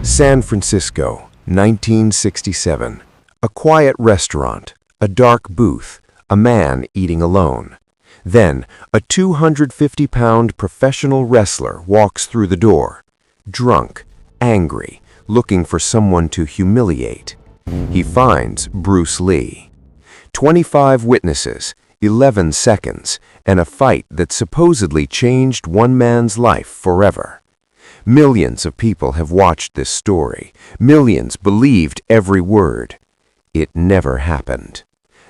San Francisco, 1967. A quiet restaurant, a dark booth, a man eating alone. Then, a 250-pound professional wrestler walks through the door, drunk, angry, looking for someone to humiliate. He finds Bruce Lee. 25 witnesses, 11 seconds, and a fight that supposedly changed one man's life forever. Millions of people have watched this story. Millions believed every word. It never happened.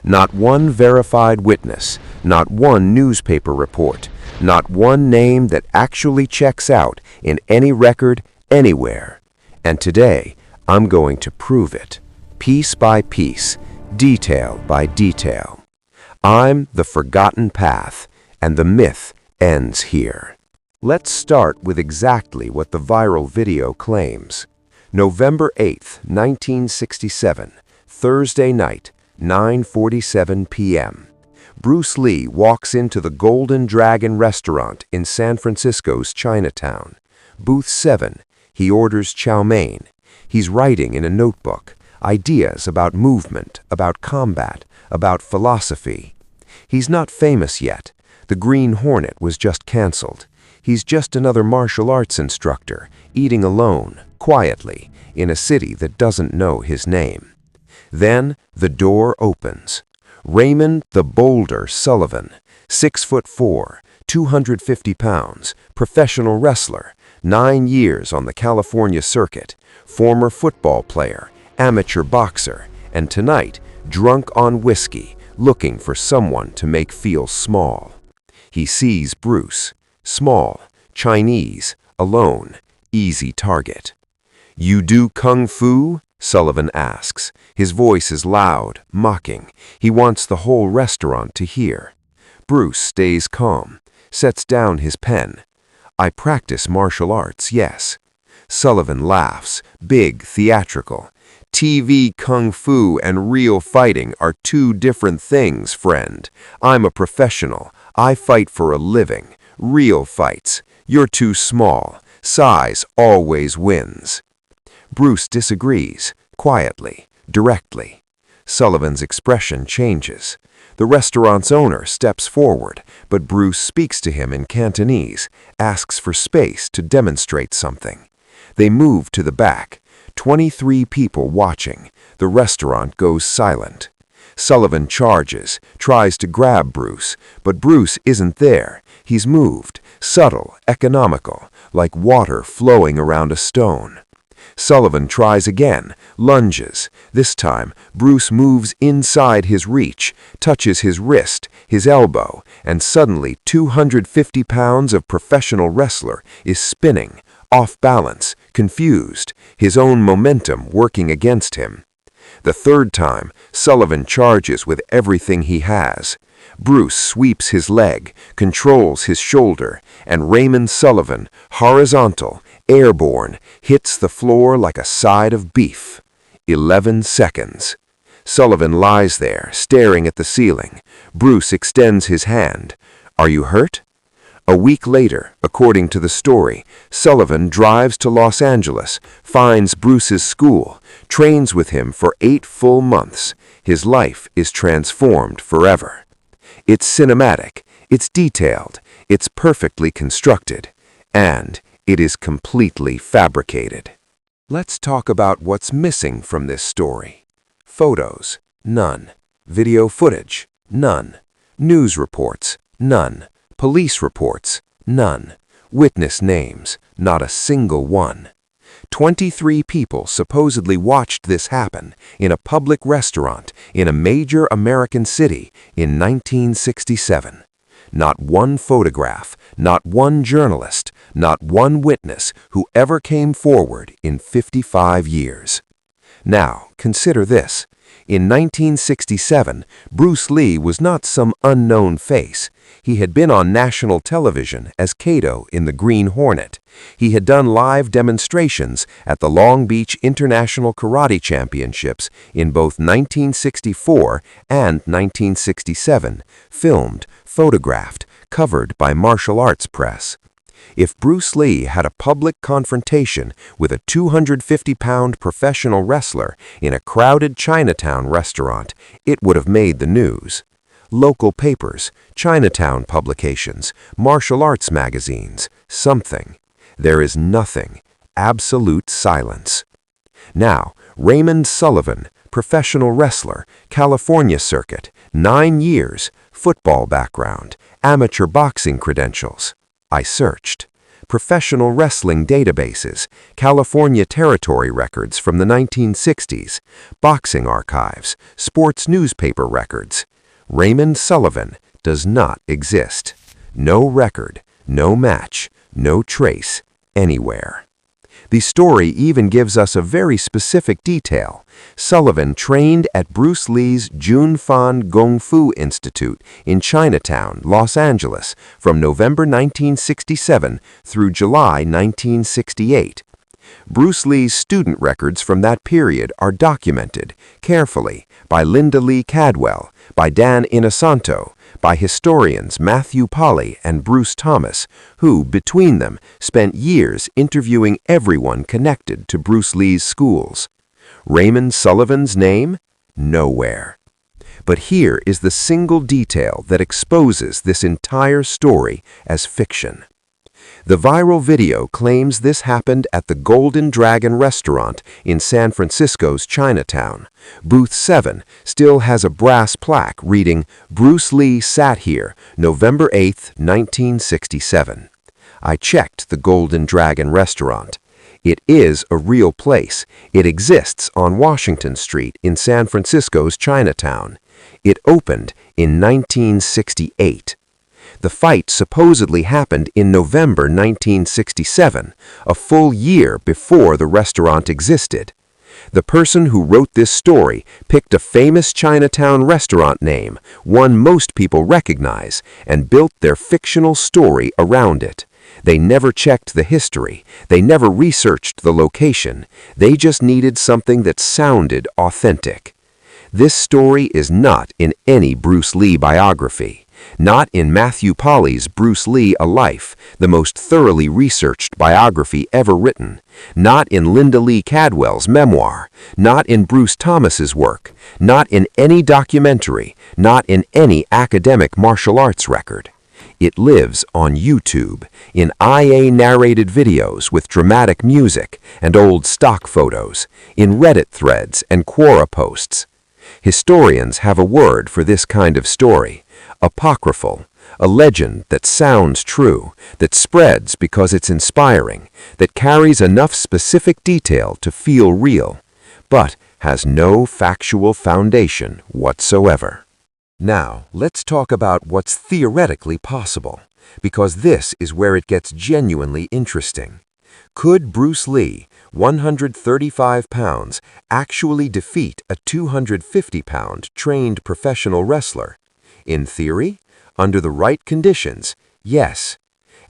Not one verified witness, not one newspaper report, not one name that actually checks out in any record anywhere. And today, I'm going to prove it, piece by piece, detail by detail. I'm the forgotten path, and the myth ends here. Let's start with exactly what the viral video claims. November 8, 1967, Thursday night, 9:47 p.m. Bruce Lee walks into the Golden Dragon restaurant in San Francisco's Chinatown. Booth 7. He orders chow mein. He's writing in a notebook, ideas about movement, about combat, about philosophy. He's not famous yet. The Green Hornet was just canceled. He's just another martial arts instructor, eating alone, quietly, in a city that doesn't know his name. Then the door opens. Raymond the Boulder Sullivan, 6'4", 250 pounds, professional wrestler, 9 years on the California circuit, former football player, amateur boxer, and tonight, drunk on whiskey, looking for someone to make feel small. He sees Bruce, small, Chinese, alone, easy target. "You do kung fu?" Sullivan asks. His voice is loud, mocking. He wants the whole restaurant to hear. Bruce stays calm, sets down his pen. "I practice martial arts, yes." Sullivan laughs, big, theatrical. "TV kung fu and real fighting are two different things, friend. I'm a professional. I fight for a living. Real fights. You're too small. Size always wins." Bruce disagrees, quietly, directly. Sullivan's expression changes. The restaurant's owner steps forward, but Bruce speaks to him in Cantonese, asks for space to demonstrate something. They move to the back. 23 people watching. The restaurant goes silent. Sullivan charges, tries to grab Bruce, but Bruce isn't there. He's moved, subtle, economical, like water flowing around a stone. Sullivan tries again, lunges. This time, Bruce moves inside his reach, touches his wrist, his elbow, and suddenly 250 pounds of professional wrestler is spinning, off balance, confused, his own momentum working against him. The third time, Sullivan charges with everything he has. Bruce sweeps his leg, controls his shoulder, and Raymond Sullivan, horizontal, airborne, hits the floor like a side of beef. 11 seconds. Sullivan lies there, staring at the ceiling. Bruce extends his hand. "Are you hurt?" A week later, according to the story, Sullivan drives to Los Angeles, finds Bruce's school, trains with him for 8 full months. His life is transformed forever. It's cinematic, it's detailed, it's perfectly constructed, and it is completely fabricated. Let's talk about what's missing from this story. Photos, none. Video footage, none. News reports, none. Police reports, none. Witness names, not a single one. 23 people supposedly watched this happen in a public restaurant in a major American city in 1967. Not one photograph, not one journalist, not one witness who ever came forward in 55 years. Now, consider this. In 1967, Bruce Lee was not some unknown face. He had been on national television as Kato in the Green Hornet. He had done live demonstrations at the Long Beach International Karate Championships in both 1964 and 1967, filmed, photographed, covered by martial arts press. If Bruce Lee had a public confrontation with a 250-pound professional wrestler in a crowded Chinatown restaurant, it would have made the news. Local papers, Chinatown publications, martial arts magazines, something. There is nothing. Absolute silence. Now, Raymond Sullivan, professional wrestler, California circuit, 9 years, football background, amateur boxing credentials. I searched. Professional wrestling databases, California territory records from the 1960s, boxing archives, sports newspaper records. Raymond Sullivan does not exist. No record, no match, no trace, anywhere. The story even gives us a very specific detail. Sullivan trained at Bruce Lee's Jun Fan Kung Fu Institute in Chinatown, Los Angeles, from November 1967 through July 1968. Bruce Lee's student records from that period are documented carefully by Linda Lee Cadwell, by Dan Inosanto, by historians Matthew Polly and Bruce Thomas, who, between them, spent years interviewing everyone connected to Bruce Lee's schools. Raymond Sullivan's name? Nowhere. But here is the single detail that exposes this entire story as fiction. The viral video claims this happened at the Golden Dragon restaurant in San Francisco's Chinatown. Booth 7 still has a brass plaque reading, "Bruce Lee sat here, November 8, 1967. I checked the Golden Dragon restaurant. It is a real place. It exists on Washington Street in San Francisco's Chinatown. It opened in 1968. The fight supposedly happened in November 1967, a full year before the restaurant existed. The person who wrote this story picked a famous Chinatown restaurant name, one most people recognize, and built their fictional story around it. They never checked the history. They never researched the location. They just needed something that sounded authentic. This story is not in any Bruce Lee biography. Not in Matthew Polly's Bruce Lee: A Life, the most thoroughly researched biography ever written. Not in Linda Lee Cadwell's memoir. Not in Bruce Thomas's work. Not in any documentary. Not in any academic martial arts record. It lives on YouTube, in IA-narrated videos with dramatic music and old stock photos, in Reddit threads and Quora posts. Historians have a word for this kind of story: apocryphal, a legend that sounds true, that spreads because it's inspiring, that carries enough specific detail to feel real, but has no factual foundation whatsoever. Now, let's talk about what's theoretically possible, because this is where it gets genuinely interesting. Could Bruce Lee, 135 pounds, actually defeat a 250-pound trained professional wrestler? In theory, under the right conditions, yes.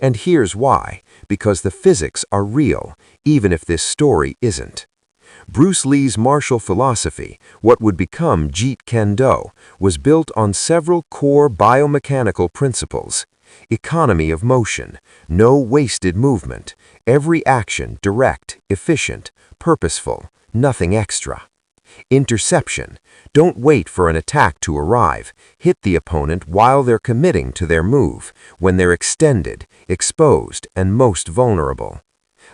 And here's why: because the physics are real, even if this story isn't. Bruce Lee's martial philosophy, what would become Jeet Kune Do, was built on several core biomechanical principles. Economy of motion, no wasted movement, every action direct, efficient, purposeful, nothing extra. Interception, don't wait for an attack to arrive, hit the opponent while they're committing to their move, when they're extended, exposed, and most vulnerable.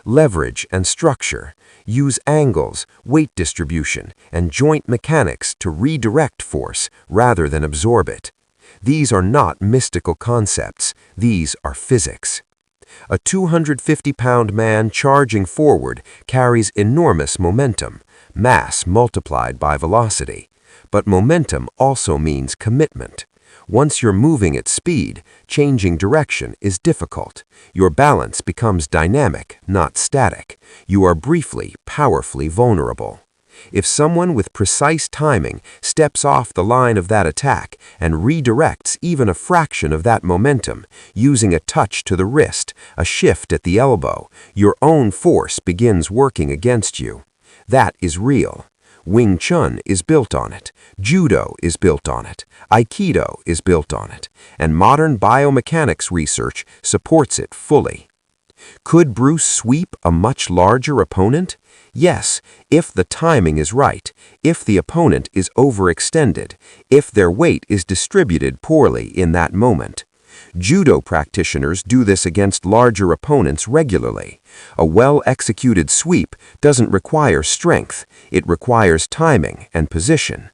Leverage and structure, use angles, weight distribution, and joint mechanics to redirect force rather than absorb it. These are not mystical concepts, these are physics. A 250-pound man charging forward carries enormous momentum, mass multiplied by velocity. But momentum also means commitment. Once you're moving at speed, changing direction is difficult. Your balance becomes dynamic, not static. You are briefly, powerfully vulnerable. If someone with precise timing steps off the line of that attack and redirects even a fraction of that momentum, using a touch to the wrist, a shift at the elbow, your own force begins working against you. That is real. Wing Chun is built on it, Judo is built on it, Aikido is built on it, and modern biomechanics research supports it fully. Could Bruce sweep a much larger opponent? Yes, if the timing is right, if the opponent is overextended, if their weight is distributed poorly in that moment. Judo practitioners do this against larger opponents regularly. A well-executed sweep doesn't require strength, it requires timing and position.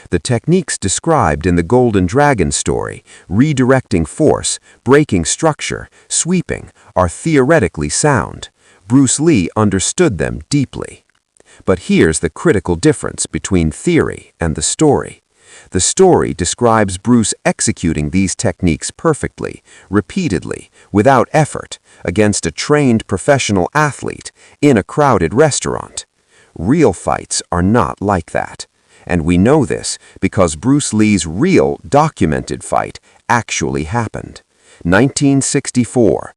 The techniques described in the Golden Dragon story, redirecting force, breaking structure, sweeping, are theoretically sound. Bruce Lee understood them deeply. But here's the critical difference between theory and the story. The story describes Bruce executing these techniques perfectly, repeatedly, without effort, against a trained professional athlete in a crowded restaurant. Real fights are not like that. And we know this because Bruce Lee's real documented fight actually happened. 1964,